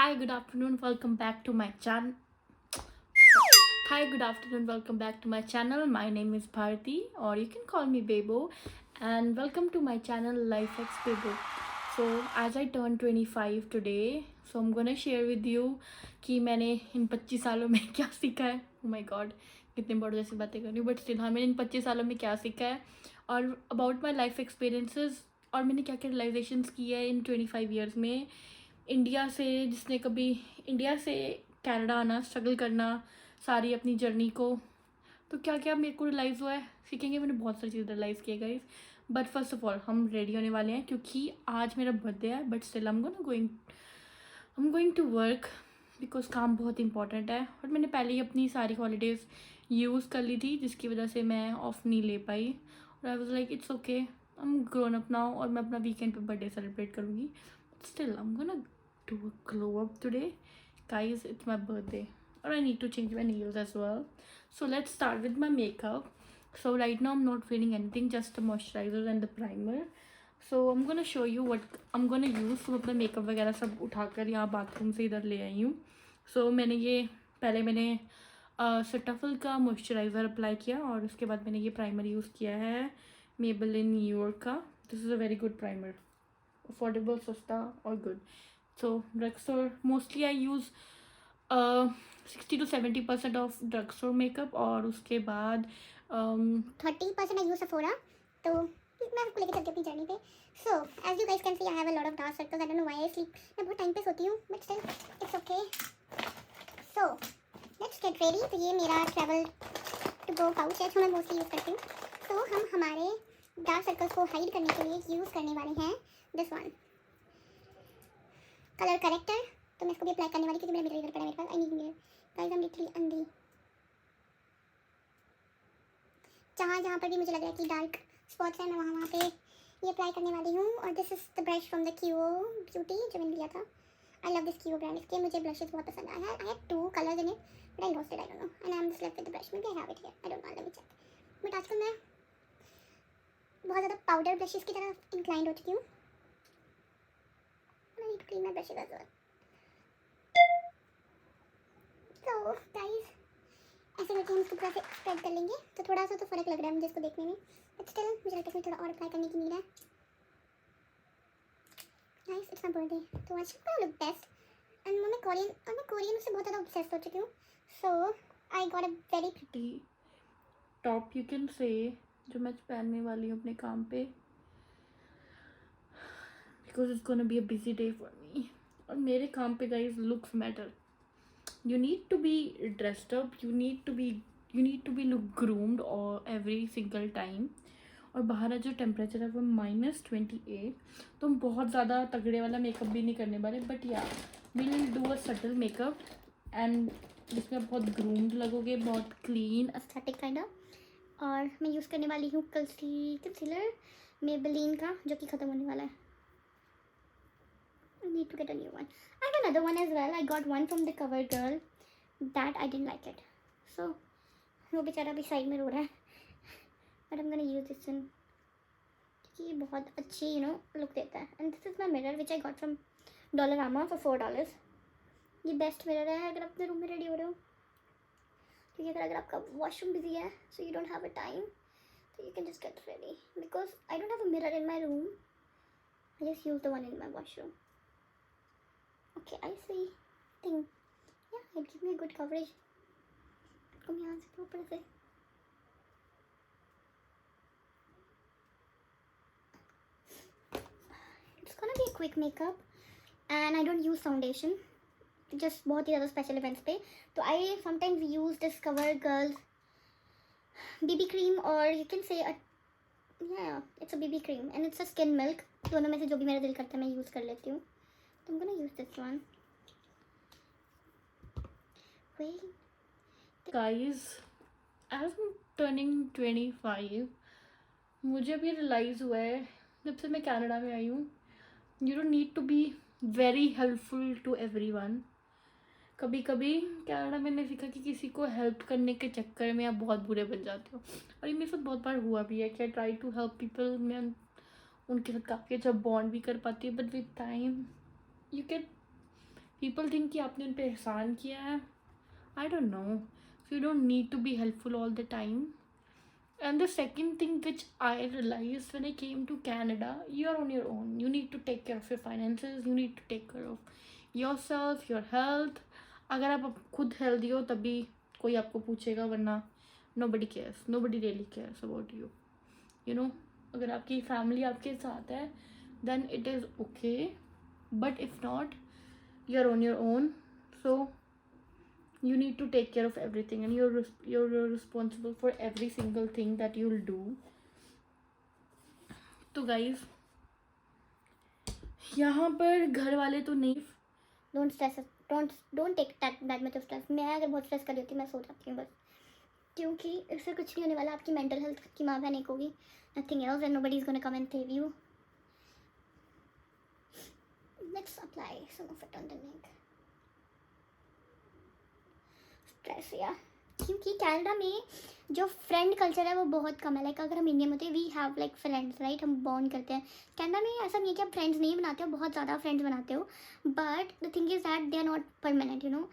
Hi, good afternoon. Welcome back to my channel. Hi, good afternoon. Welcome back to my channel. My name is Bharti, or you can call me Bebo, and welcome to my channel Life X Bebo. So, as I turned 25 today, so I'm gonna share with you कि मैंने इन 25 सालों में क्या सीखा है. Oh my God, कितने बड़ों जैसी बातें कर रही हूँ, बट स्टिल हाँ, मैंने इन 25 सालों में क्या सीखा है और अबाउट माई लाइफ एक्सपीरियंसेस और मैंने क्या क्या रियलाइजेशंस किए हैं इन 25 ईयर्स में. इंडिया से जिसने कभी इंडिया से कनाडा आना, स्ट्रगल करना, सारी अपनी जर्नी को, तो क्या क्या मेरे को रियलाइज़ हुआ है सीखेंगे. मैंने बहुत सारी चीज़ रियलाइज़ किए guys. But first of all हम रेडी होने वाले हैं क्योंकि आज मेरा बर्थडे है. But still I am going to work because काम बहुत इंपॉर्टेंट है. और मैंने पहले ही अपनी सारी हॉलीडेज़ यूज़ कर ली थी जिसकी वजह से मैं ऑफ नहीं ले पाई. और I was like it's okay, I am grown up now और मैं अपना वीकेंड पे बर्थडे सेलिब्रेट करूँगी. Still, I'm gonna do a glow up today. Guys, it's my birthday. Or I need to change my nails as well. So let's start with my makeup. So right now I'm not wearing anything, just the moisturizer and the primer. So I'm gonna show you what I'm gonna use. So अपना makeup वगैरह सब उठाकर यहाँ bathroom से इधर ले आई हूँ. So पहले मैंने सेटाफिल का मॉइस्चराइज़र अप्लाई किया और उसके बाद मैंने ये प्राइमर यूज़ किया है मेबेलिन न्यूयॉर्क का. This is a very good primer, affordable, सस्ता और good. So drug store mostly I use 60 to 70% of drug store makeup और उसके बाद 30% आई यूज सफोरा. तो मैं आपको लेके चलती हूँ अपनी जर्नी पे. So as you guys can see I have a lot of dark circles. I don't know why I sleep. मैं बहुत टाइम पे सोती हूँ but still it's okay. So let's get ready. तो ये मेरा ट्रैवल टू गो पाउच है जो मैं मोस्टली यूज़ करती हूँ. तो हम हमारे डार्क सर्कल्स को हाइड करने के लिए यूज़ करने वाले हैं दिस वन कलर करेक्टर. तो मैं इसको भी अप्लाई करने वाली क्योंकि मेरा मिरर इधर पड़ा है मेरे पास. I need mirror guys. I am literally अंधी. जहाँ जहाँ पर भी मुझे लग रहा है कि डार्क स्पॉट्स हैं मैं वहाँ पे ये अप्लाई करने वाली हूँ. और this is the brush from the QO beauty जो मैंने लिया था. I love this QO brand. इसके मुझे ब्रशेस बहुत पसंद आए. I had 2 colours in it but I lost it. I don't know and I am just left with the brush. Maybe I have it here. I don't know. Let me check. But आजकल मैं बहुत ज़्यादा powder brushes की तरफ inclined हो चुकी हूँ. I need to clean my brushes as well. So guys ऐसे करके हम इसको पूरा से स्प्रेड कर लेंगे. तो थोड़ा सा तो फ़र्क लग रहा है मुझे इसको देखने में बट स्टिल मुझे लगता है इसमें थोड़ा और अप्लाई करने की नीड है. नाइस. इट्स माय बर्थडे तो आज का लुक बेस्ट. एंड मैं कोरियन से बहुत ज़्यादा ऑब्सेस्ड हो चुकी हूँ. So I got a very top you can say जो मैं पहनने वाली हूँ अपने काम पे because it's gonna be a busy day for me. और मेरे काम पे guys looks matter. You need to be dressed up, you need to be look groomed or every single time. और बाहर जो टेम्परेचर है वो -28. तो हम बहुत ज़्यादा तगड़े वाला मेकअप भी नहीं करने वाले बट या will do a subtle makeup and जिसमें आप बहुत ग्रूम्ड लगोगे, बहुत क्लीन एस्थेटिक काइंड ऑफ. और मैं यूज़ करने वाली हूँ कंसीलर मेबेलिन का जो कि ख़त्म होने वाला है. I need to get a new one. I have another one as well. I got one from the cover girl that I didn't like it. So वो बेचारा भी साइड में रो रहा है. But I'm gonna use this one क्योंकि ये बहुत अच्छी लुक देता है. And this is my mirror which I got from Dollarama for $4. ये बेस्ट मिरर है अगर अपने रूम में रेडी हो रहे हो. क्योंकि अगर आपका वॉशरूम बिजी है so you don't have a time so you can just get ready. Because I don't have a mirror in my room. I just use the one in my washroom. Okay, I see thing. Yeah, it gives me a good coverage. Come यहाँ से proper से. It's gonna be a quick makeup and I don't use foundation. Just बहुत ही ज़्यादा special events पे. तो I sometimes use this Cover Girl BB cream or you can say it's a BB cream and it's a skin milk. दोनों में से जो भी मेरा दिल करता है मैं यूज़ कर लेती हूँ. तो I'm gonna use this one. Guys as I'm turning 25 मुझे भी रियलाइज़ हुआ है जब से मैं कनाडा में आई हूँ. You don't need to be very helpful to everyone. कभी कभी कनाडा मैंने सीखा कि किसी को हेल्प करने के चक्कर में आप बहुत बुरे बन जाते हो. और ये मेरे साथ बहुत बार हुआ भी है कि I try to help people. मैं उनके साथ काफ़ी अच्छा बॉन्ड भी कर पाती हूँ but with time you can people think कि आपने उन पर एहसान किया है. I don't know. So you don't need to be helpful all the time. And the second thing which I realized when I came to Canada, you're on your own. You need to take care of your finances. You need to take care of yourself, your health. अगर आप खुद healthy हो तभी कोई आपको पूछेगा, वरना nobody cares. Nobody really cares about you. You know, अगर आपकी family आपके साथ है, then it is okay. But if not, you're on your own. So you need to take care of everything, and you're responsible for every single thing that you'll do. तो guys, यहाँ पर घर वाले तो नहीं. Don't stress. Don't take that much of stress. मैं अगर बहुत स्ट्रेस कर रही होती मैं सो जाती हूँ बस, क्योंकि इससे कुछ नहीं होने वाला. आपकी मेंटल हेल्थ की माँ बहन एक होगी, nothing else, and nobody is gonna come and save you. Let's apply some of it on the neck. Stress या क्योंकि कनाडा में जो फ्रेंड कल्चर है वो बहुत कम है. लाइक अगर हम इंडिया में होते हैं, we have like friends, right, हम बॉन्ड करते हैं. कनाडा में ऐसा नहीं है कि आप फ्रेंड्स नहीं बनाते हो, बहुत ज़्यादा फ्रेंड्स बनाते हो, but the thing is that they are not permanent, you know.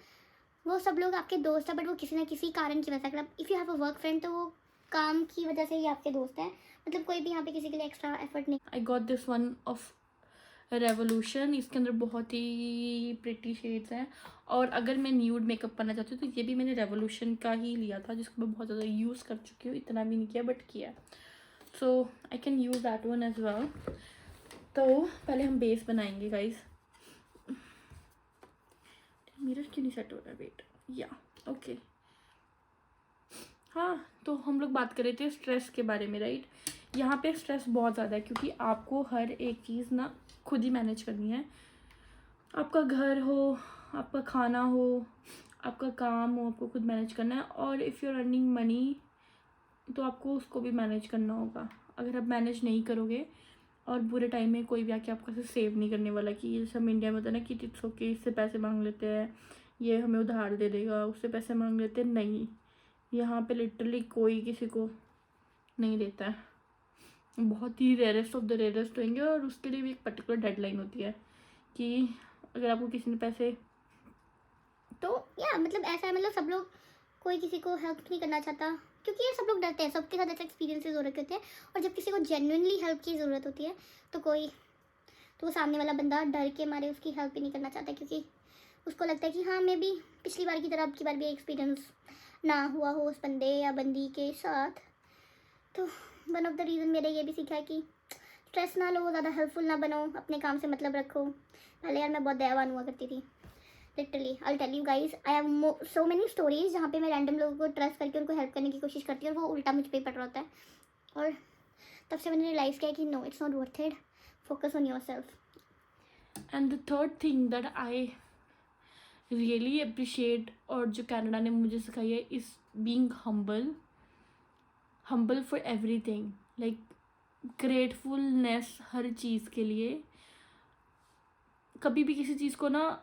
वो सब लोग आपके दोस्त हैं, बट वो किसी ना किसी कारण की वजह से, अगर if you have a work friend तो वो काम की वजह से ही आपके दोस्त हैं. मतलब कोई भी यहाँ पे किसी के लिए एक्स्ट्रा एफर्ट नहीं. आई got this one of revolution. इसके अंदर बहुत ही प्रिटी शेड्स हैं, और अगर मैं न्यूड मेकअप करना चाहती हूँ तो ये भी मैंने रेवोल्यूशन का ही लिया था, जिसको मैं बहुत ज़्यादा यूज़ कर चुकी हूँ. इतना भी नहीं किया बट किया. So I can use that one as well. तो पहले हम बेस बनाएंगे गाइज. मिरर क्यों नहीं सेट हो रहा है? वेट, या ओके. हाँ, तो हम लोग बात कर रहे थे स्ट्रेस के बारे में, राइट. यहाँ पे स्ट्रेस बहुत ज़्यादा है, क्योंकि आपको हर एक चीज़ ना खुद ही मैनेज करनी है. आपका घर हो, आपका खाना हो, आपका काम हो, आपको खुद मैनेज करना है. और if you are earning money तो आपको उसको भी मैनेज करना होगा. अगर आप मैनेज नहीं करोगे और बुरे टाइम में कोई भी आके आपका से सेव नहीं करने वाला, कि जैसे हम इंडिया में होता है ना कि इट्स ओके, इससे पैसे मांग लेते हैं, ये हमें उधार दे देगा, उससे पैसे मांग लेते हैं. नहीं, यहाँ पे लिटरली कोई किसी को नहीं देता है. बहुत ही रेयरेस्ट ऑफ द रेयरेस्ट होंगे, और उसके लिए भी एक पर्टिकुलर डेडलाइन होती है कि अगर आपको किसी ने पैसे, तो या मतलब ऐसा है, मतलब सब लोग, कोई किसी को हेल्प नहीं करना चाहता, क्योंकि ये सब लोग डरते हैं. सबके साथ ऐसे एक्सपीरियंसेस हो रखे होते हैं, और जब किसी को जेन्युइनली हेल्प की ज़रूरत होती है तो वो सामने वाला बंदा डर के मारे उसकी हेल्प ही नहीं करना चाहता, क्योंकि उसको लगता है कि हाँ मे बी पिछली बार की तरह अब की बार भी एक्सपीरियंस ना हुआ हो उस बंदे या बंदी के साथ. तो वन ऑफ द रीज़न मेरे ये भी सीखा है कि स्ट्रेस ना लो, ज़्यादा हेल्पफुल ना बनो, अपने काम से मतलब रखो. पहले यार मैं बहुत दयावान हुआ करती थी, literally. I tell you guys, I have so many stories जहाँ पे मैं रैंडम लोगों को ट्रस्ट करके उनको हेल्प करने की कोशिश करती हूँ, और वो उल्टा मुझ पर ही पड़ रहा होता है. और तब से मैंने रियलाइज़ किया कि no, it's not worth it. Focus on yourself. And the third thing that I really appreciate, और जो कनाडा ने मुझे सिखाई है, is being humble for everything. Like gratefulness हर चीज़ के लिए. कभी भी किसी चीज़ को ना,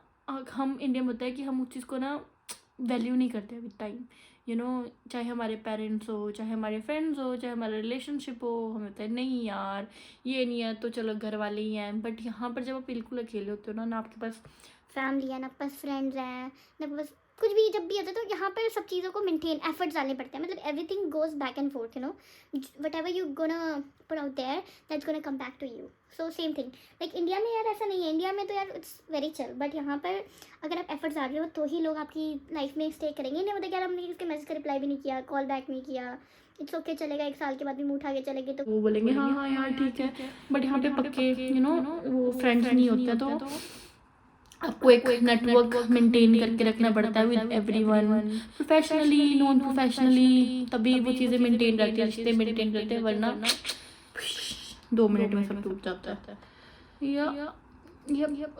हम इंडिया में होता है कि हम उस चीज़ को ना वैल्यू नहीं करते विद टाइम, यू नो. चाहे हमारे पेरेंट्स हो, चाहे हमारे फ्रेंड्स हो, चाहे हमारा रिलेशनशिप हो, हमें होता है नहीं यार ये नहीं है तो चलो घर वाले ही हैं. बट यहाँ पर जब आप बिल्कुल अकेले होते हो ना आपके पास फैमिली है, ना आपके पास फ्रेंड्स हैं, ना आपके पास कुछ भी जब भी होता है, तो यहाँ पर सब चीज़ों को मेंटेन एफर्ट्स डालने पड़ते हैं. मतलब everything goes back and forth, you know. Whatever you gonna put out there, that's gonna come back to you. So same thing like India में यार ऐसा नहीं है. इंडिया में तो यार इट्स वेरी चिल, बट यहाँ पर अगर आप एफर्ट्स डाल रहे हो तो ही लोग आपकी लाइफ में स्टे करेंगे. नहीं मतलब यार हमने इसके मैसेज का रिप्लाई भी नहीं किया, कॉल बैक नहीं किया, इट्स ओके चलेगा, 1 साल के बाद भी मुँह उठा के चलेंगे तो वो बोलेंगे हाँ हाँ यार ठीक है. बट यहाँ पे पक्के यू नो वो फ्रेंड्स नहीं होते, तो आपको एक नेटवर्क मेंटेन करके रखना पड़ता है with everyone, professionally non professionally. तभी वो चीज़ें मेंटेन रहती है, रिश्ते मेंटेन करते हैं, वरना 2 मिनट में सब टूट जाता है.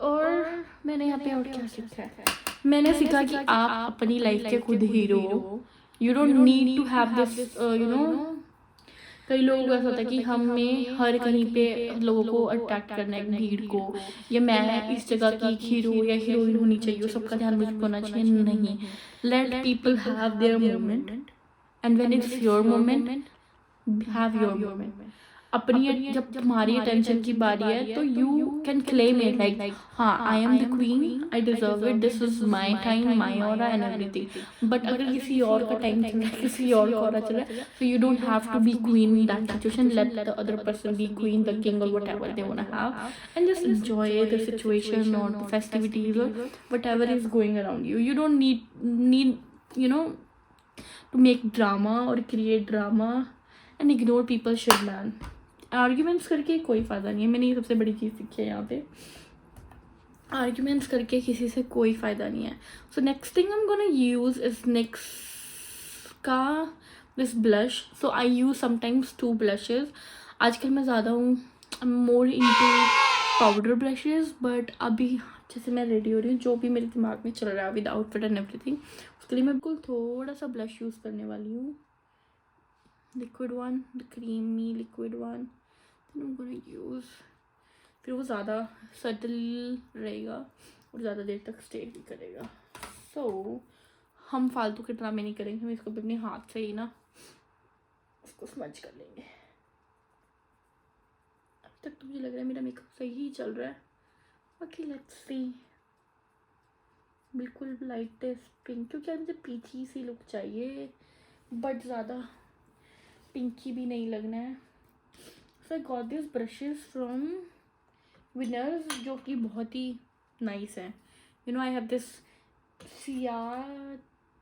और मैंने यहाँ पे और क्या सीखा है? मैंने सीखा कि आप अपनी लाइफ के खुद हीरो हो. You don't need to have this you know. कई लोगों को ऐसा होता है कि हमें हर कहीं पे लोगों को अट्रैक्ट करना है, भीड़ को, या मैं इस जगह की हीरो या हीरोइन होनी चाहिए, सबका ध्यान मुझ पर होना चाहिए. नहीं, let people have their moment, and when it's your moment, have your moment. अपनी जब तुम्हारी अटेंशन की बारी है तो you can claim it like हाँ I am the queen, I deserve it, this is my time, my aura and everything. But अगर किसी और का टाइम चल रहा है, किसी और का ऑरा चल रहा है, so you don't have to be queen in that situation. Let the other person be queen, the king, or whatever they want to have, and just enjoy the situation or the festivities or whatever is going around you. You don't need you know to make drama or create drama and ignore people's shit, man. Arguments करके कोई फ़ायदा नहीं है. मैंने ये सबसे बड़ी चीज़ सीखी है यहाँ पे. आर्ग्यूमेंट्स करके किसी से कोई फ़ायदा नहीं है. So next thing I am gonna use is next का this blush. So I use sometimes 2 blushes. आजकल मैं ज़्यादा हूँ more into powder blushes, but अभी जैसे मैं रेडी हो रही हूँ, जो भी मेरे दिमाग में चल रहा है विद आउटफिट एंड एवरीथिंग, उसके लिए मैं बिल्कुल थोड़ा सा ब्लश यूज़ करने वाली हूँ. Liquid one, the creamy liquid one. I'm gonna use, फिर वो ज़्यादा सटल रहेगा और ज़्यादा देर तक स्टे भी करेगा. सो हम फालतू के ड्रामे नहीं करेंगे, हम इसको भी अपने हाथ से ही ना उसको स्मच कर लेंगे. अब तक तो मुझे लग रहा है मेरा मेकअप सही ही चल रहा है. Okay let's see. बिल्कुल लाइटेस्ट पिंक, क्योंकि मुझे पीची सी लुक चाहिए बट ज़्यादा पिंकी भी नहीं लगना है. So I got this brushes from Winners, जो कि बहुत ही नाइस है. You know I have this Ciate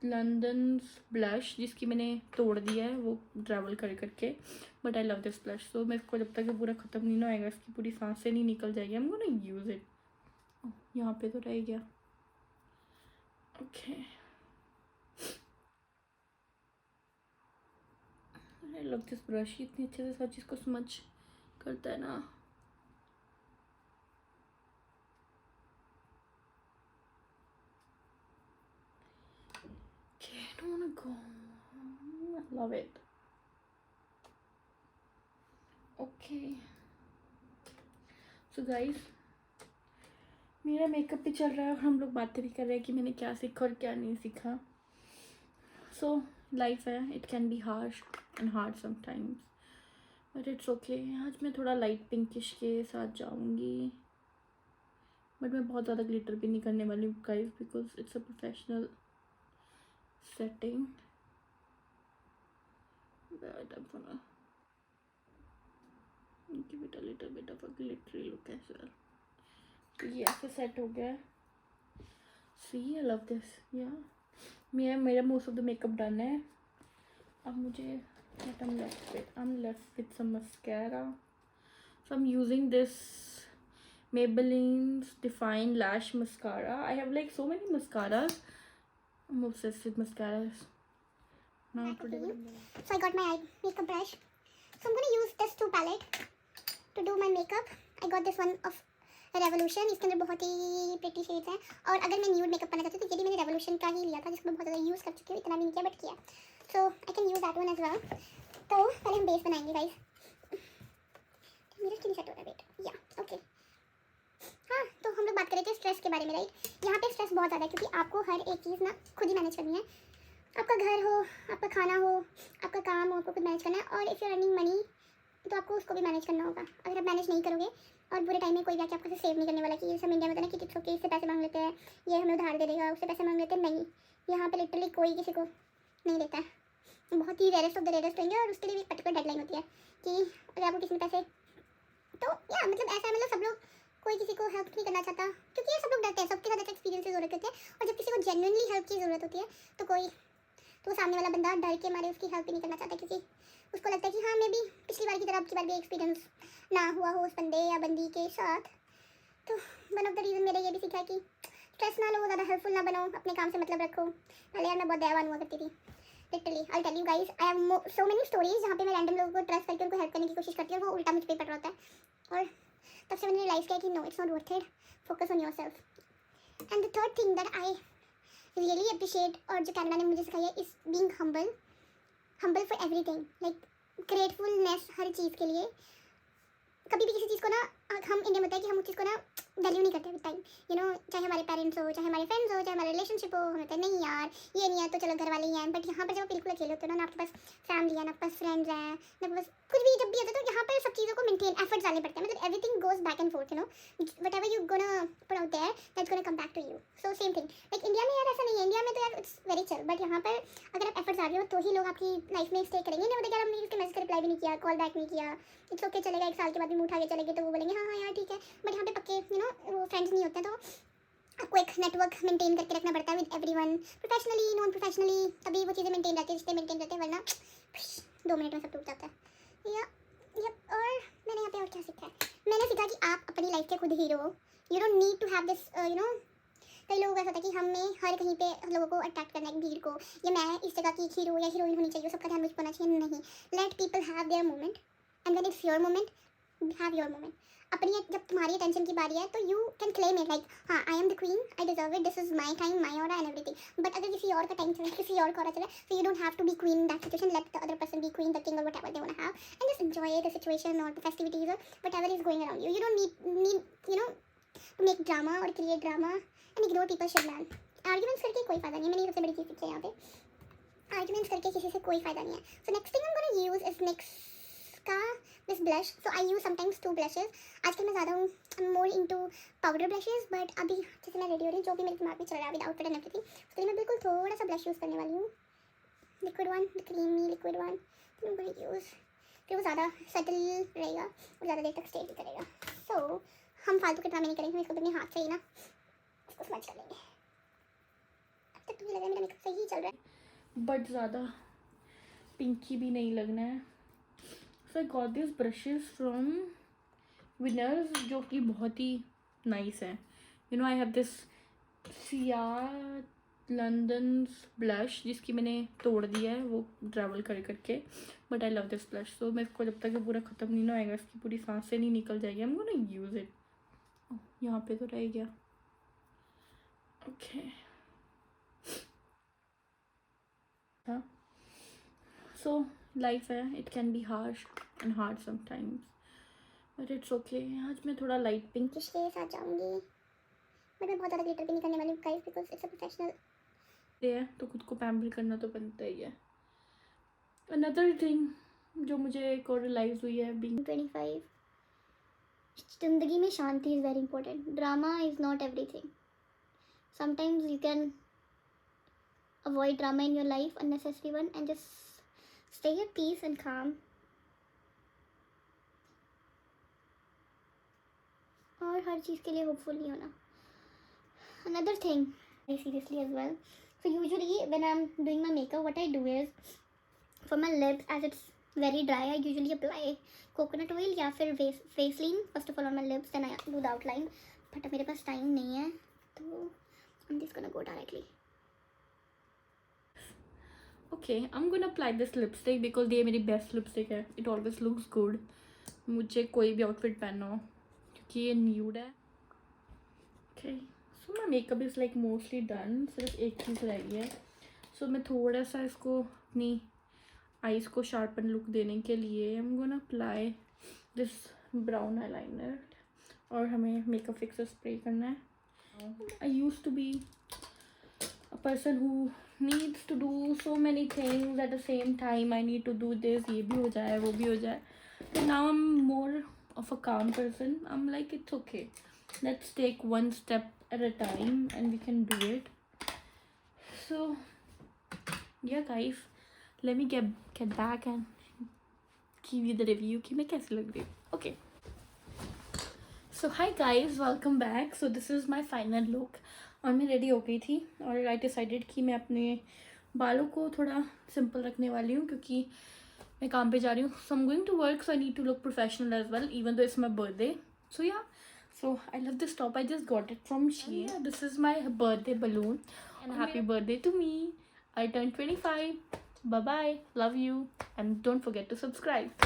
London's blush जिसकी मैंने तोड़ दिया है वो ट्रैवल कर करके, but I love this blush. So मेरे को जब तक ये पूरा ख़त्म नहीं ना होएगा, इसकी पूरी सांसें नहीं निकल जाएगी, आई एम गोना यूज़ इट. यहाँ पे तो रह गया. Okay I love this brush. इतनी अच्छे से हर चीज़ को स्मच करता है ना. Okay, I don't wanna go. I love it. Okay. So guys, मेरा मेकअप भी चल रहा है और हम लोग बातें भी कर रहे हैं कि मैंने क्या सीखा और क्या नहीं सीखा. सो लाइफ है, it can be harsh and hard sometimes, but it's okay. आज मैं थोड़ा लाइट पिंकिश के साथ जाऊंगी, बट मैं बहुत ज़्यादा ग्लिटर भी नहीं करने वाली हूँ guys, because it's a professional setting. But I'm gonna give it a little bit of a glittery look as well. तो ये ऐसे सेट हो गया है. See, I love this. Yeah. मेरा most of the makeup done है. अब मुझे what I'm left with. I'm left with some mascara. So I'm using this Maybelline's Define Lash Mascara. I have like so many mascaras. I'm obsessed with mascaras. Now today. So I got my makeup brush. So I'm gonna use this 2 palette to do my makeup. I got this one of Revolution. इसके अंदर बहुत ही pretty shades हैं. और अगर मैं nude makeup करना चाहती हूँ तो ये भी मैंने Revolution का ही लिया था, जिसको मैं बहुत ज़्यादा यूज़ कर चुकी हूँ. इतना भी नहीं किया बट किया. So I can use that one as well. तो पहले हम बेस बनाएंगे गाइस. मेरा स्किन सेट हो रहा है. वेट या ओके. हाँ, तो हम लोग बात कर रहे थे स्ट्रेस के बारे में, राइट. यहाँ पे स्ट्रेस बहुत ज़्यादा है क्योंकि आपको हर एक चीज़ ना खुद ही मैनेज करनी है. आपका घर हो, आपका खाना हो, आपका काम हो, आपको खुद मैनेज करना है. और if you are earning money तो आपको उसको भी मैनेज करना होगा. अगर आप मैनेज नहीं करोगे और बुरे टाइम में कोई जाके आपको सेव नहीं करने वाला कि ये सब इंडिया में होता है ना कि टिप्स ओके इससे पैसे मांग लेते हैं, ये हमें उधार दे देगा, उससे पैसे मांग लेते हैं. नहीं, यहाँ पे लिटरली कोई किसी को नहीं देता है. बहुत ही रेयरेस्ट ऑफ द रेयरेस्ट होंगे और उसके लिए भी एक पर्टिकुलर डेडलाइन होती है कि अगर आपको किसी ने पैसे तो या मतलब ऐसा है, मतलब सब लोग कोई किसी को हेल्प नहीं करना चाहता क्योंकि ये सब लोग डरते हैं. सबके साथ ऐसा एक्सपीरियंस की ज़रूरत होती है. और जब किसी को जेन्युइनली हेल्प की ज़रूरत होती है तो सामने वाला बंदा डर के मारे उसकी हेल्प ही नहीं करना चाहता क्योंकि उसको लगता है कि हाँ मे बी पिछली बार की तरह अब की बार भी एक्सपीरियंस ना हुआ हो उस बंदे या बंदी के साथ. तो वन ऑफ द रीज़न मेरा ये भी सीखा है कि स्ट्रेस ना लो, ज़्यादा हेल्पफुल ना बनो, अपने काम से मतलब रखो. पहले यार मैं बहुत दयावान हुआ करती थी literally. I tell you guys, I have so many stories जहाँ पे मैं रैंडम लोगों को ट्रस्ट करके उनको हेल्प करने की कोशिश करती हूँ और वो उल्टा मुझ पे पड़ रहा होता है. और तब से मैंने रियलाइज़ किया कि no, it's not worth it. Focus on yourself. And the third thing that I really appreciate और जो कैनेडा ने मुझे सिखाई है is being humble for everything. Like gratefulness हर चीज़ के लिए. कभी भी किसी चीज़ को ना हम इंडिया में होता है कि हम उस चीज़ को ना वैल्यू नहीं करते विद टाइम, यू नो, चाहे हमारे पेरेंट्स हो, चाहे हमारे फ्रेंड्स हो, चाहे हमारा रिलेशनशिप हो, हम होता है नहीं यार ये नहीं है तो चलो घर वाले ही हैं। बट यहाँ पर जब आप बिल्कुल अकेले होते हो ना आपके पास फैमिली है, ना आपके पास फ्रेंड्स हैं, ना आपके पास कुछ भी, जब भी होता है तो यहाँ पर सब चीज़ों को मेंटेन एफर्ट्स डालने पड़ते हैं, मतलब everything goes back and forth, you know, whatever you gonna put out there that's gonna come back to you. So same thing like India में यार ऐसा नहीं है, इंडिया में तो यार इट्स वेरी चिल, बट यहाँ पर अगर आप एफर्ट्स डाल रहे हो तो ही लोग आपकी लाइफ में स्टे करेंगे। नहीं मतलब यार हमने इसके मैसेज का रिप्लाई भी नहीं किया, कॉल बैक नहीं किया, इट्स ओके चलेगा, एक साल के बाद भी मुँह उठा के चलेंगे तो वो बोलेंगे हाँ हाँ यार ठीक है। बट यहाँ पे पक्के यू नो वो फ्रेंड्स नहीं होते हैं, तो आपको एक नेटवर्क मेंटेन करके रखना पड़ता है with everyone, professionally non professionally, तभी वो चीज़ें मेंटेन रहती है, रिश्ते मेंटेन रहते हैं, वरना 2 मिनट में सब टूट जाता है। या और मैंने यहाँ पे और क्या सीखा है, मैंने सीखा कि आप अपनी लाइफ के खुद हीरो हो। You don't need to have this you know, कई लोगों को ऐसा होता है कि हमें हर कहीं पे लोगों को अट्रैक्ट करना है, भीड़ को, या मैं इस जगह की हीरो या हीरोइन होनी चाहिए, सबका ध्यान मुझ पर होना चाहिए, नहीं। Let people have their moment and when it's your moment, have your moment. अपनी जब तुम्हारी अटेंशन की बारी है तो you can claim it like हाँ I am the queen, I deserve it, this is my time, my aura and everything. But अगर किसी और का टाइम चले, किसी और का ऑरा चले, so you don't have to be queen in that situation, let the other person be queen, the king or whatever they want to have, and just enjoy the situation or the festivities or whatever is going around you. You don't need you know to make drama or create drama and ignore people's shit man. Arguments करके कोई फायदा नहीं है, मैंने सबसे बड़ी चीज़ सीखी है यहाँ पे, arguments करके किसी से कोई फायदा नहीं है। So next thing I'm gonna use is NYX का this blush. So I use sometimes 2 blushes. आजकल मैं ज़्यादा हूँ I'm more into powder brushes, but अभी जैसे मैं रेडी हो रही हूँ, जो भी मेरे दिमाग में चल रहा है विद आउटफिट एंड एवरीथिंग, उसके लिए मैं बिल्कुल थोड़ा सा ब्लश यूज़ करने वाली हूँ, liquid one, creamy liquid one. I'm gonna use, फिर वो ज़्यादा सटल रहेगा और ज़्यादा देर तक स्टे भी करेगा। So हम फालतू के ड्रामे नहीं करेंगे, हम इसको अपने हाथ से ही ना इसको स्मच कर लेंगे। अब तक तो मुझे लगा मेरा मेकअप सही चल रहा है, बट ज़्यादा पिंकी भी नहीं लगना है। So I got this brushes from Winners, जो कि बहुत ही नाइस है। You know I have this Ciate London's blush, जिसकी मैंने तोड़ दिया है वो ट्रैवल कर करके, but I love this blush. So मैं इसको जब तक ये पूरा ख़त्म नहीं ना आएगा, इसकी पूरी सांसें नहीं निकल जाएगी, आई एम गोना यूज़ इट। यहाँ पे तो रह गया, ओके। हाँ, सो लाइफ है, it can be harsh and hard sometimes, but it's okay. आज मैं थोड़ा लाइट पिंक जिसके साथ जाऊँगी, बट मैं बहुत ज़्यादा ग्लिटर भी नहीं करने वाली हूँ guys, because it's a professional है तो खुद को पैम्पर करना तो बनता ही है। अनदर थिंग जो मुझे एक और रियलाइज हुई है बीइंग 25, जिंदगी में शांति is very important, drama is not everything. Sometimes you can avoid drama in your life, unnecessary one, and just stay at peace and calm. और हर चीज़ के लिए होपफुल नहीं होना। Another thing, very seriously as well. So usually when I'm doing my makeup, what I do is for my lips, as it's very dry, I usually apply coconut oil या फिर Vaseline first of all on my lips, then I do the outline. But अब मेरे पास time नहीं है, तो I'm just gonna go directly. Okay, I'm gonna apply this lipstick because ये मेरी best lipstick है, it always looks good। मुझे कोई भी आउटफिट पहनो क्योंकि ये न्यूड है। Okay, so my makeup is like mostly done, सिर्फ एक चीज़ रह गई है। So मैं थोड़ा सा इसको अपनी आईज को शार्पन लुक देने के लिए I'm gonna apply this brown eyeliner, और हमें मेकअप फिक्सर स्प्रे करना है। I used to be a person who needs to do so many things at the same time. I need to do this, ये भी हो जाए वो भी हो जाए, but now I'm more of a calm person. I'm like it's okay, let's take one step at a time and we can do it. So yeah guys, let me get back and give you the review कि मैं कैसी लग रही हूँ। Okay, so hi guys, welcome back. So this is my final look, और मैं ready हो गई थी और आई डिसाइडेड कि मैं अपने बालों को थोड़ा सिंपल रखने वाली हूँ क्योंकि मैं काम पे जा रही हूँ। So I am going to work, so I need to look professional as well even though it's my birthday. So yeah, so I love this top, I just got it from Shein. This is my birthday balloon and happy birthday to me. I turned 25. Bye bye, love you, and don't forget to subscribe.